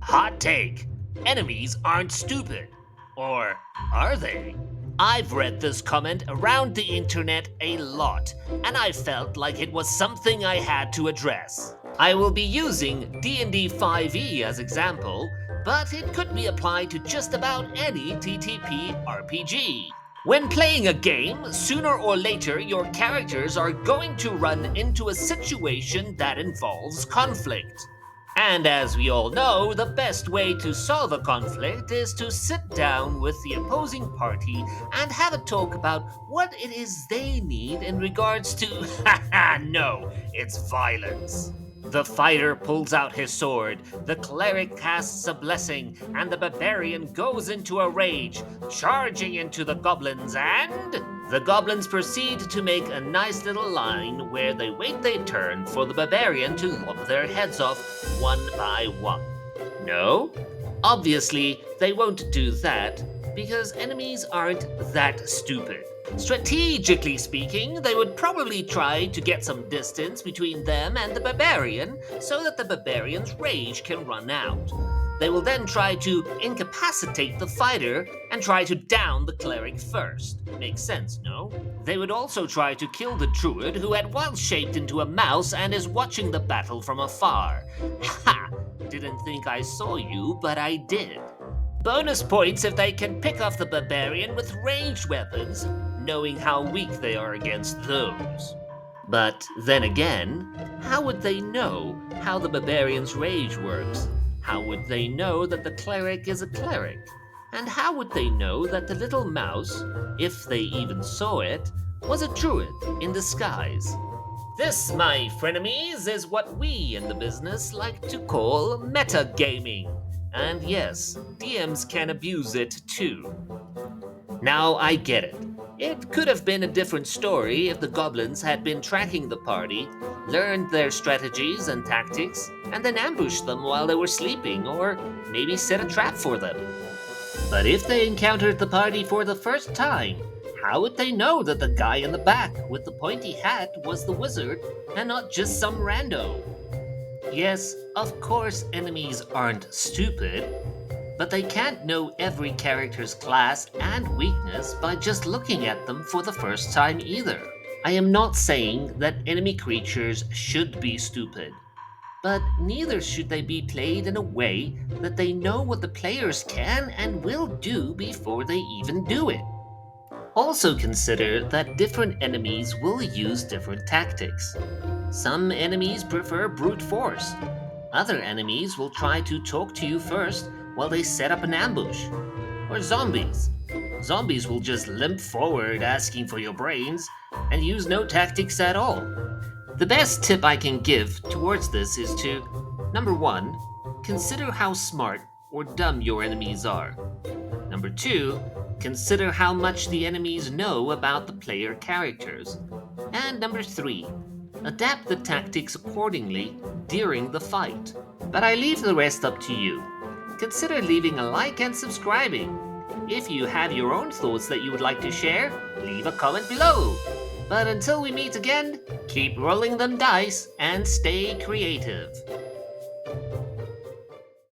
Hot take. Enemies aren't stupid. Or are they? I've read this comment around the internet a lot, and I felt like it was something I had to address. I will be using D&D 5e as example, but it could be applied to just about any TTPRPG. When playing a game, sooner or later your characters are going to run into a situation that involves conflict. And as we all know, the best way to solve a conflict is to sit down with the opposing party and have a talk about what it is they need in regards to, haha, no, it's violence. The fighter pulls out his sword, the cleric casts a blessing, and the barbarian goes into a rage, charging into the goblins, and the goblins proceed to make a nice little line where they wait their turn for the barbarian to lop their heads off one by one. No? Obviously, they won't do that because enemies aren't that stupid. Strategically speaking, they would probably try to get some distance between them and the barbarian so that the barbarian's rage can run out. They will then try to incapacitate the fighter and try to down the cleric first. Makes sense, no? They would also try to kill the druid who had once shaped into a mouse and is watching the battle from afar. Ha! Didn't think I saw you, but I did. Bonus points if they can pick off the barbarian with ranged weapons, knowing how weak they are against those. But then again, how would they know how the barbarian's rage works? How would they know that the cleric is a cleric? And how would they know that the little mouse, if they even saw it, was a druid in disguise? This, my frenemies, is what we in the business like to call metagaming. And yes, DMs can abuse it too. Now I get it. It could have been a different story if the goblins had been tracking the party, learned their strategies and tactics, and then ambushed them while they were sleeping, or maybe set a trap for them. But if they encountered the party for the first time, how would they know that the guy in the back with the pointy hat was the wizard and not just some rando? Yes, of course enemies aren't stupid, but they can't know every character's class and weakness by just looking at them for the first time either. I am not saying that enemy creatures should be stupid, but neither should they be played in a way that they know what the players can and will do before they even do it. Also consider that different enemies will use different tactics. Some enemies prefer brute force. Other enemies will try to talk to you first while they set up an ambush. Or zombies. Zombies will just limp forward asking for your brains and use no tactics at all. The best tip I can give towards this is to, number 1, consider how smart or dumb your enemies are. Number 2, consider how much the enemies know about the player characters. And number 3, adapt the tactics accordingly during the fight. But I leave the rest up to you. Consider leaving a like and subscribing. If you have your own thoughts that you would like to share, leave a comment below. But until we meet again, keep rolling them dice and stay creative.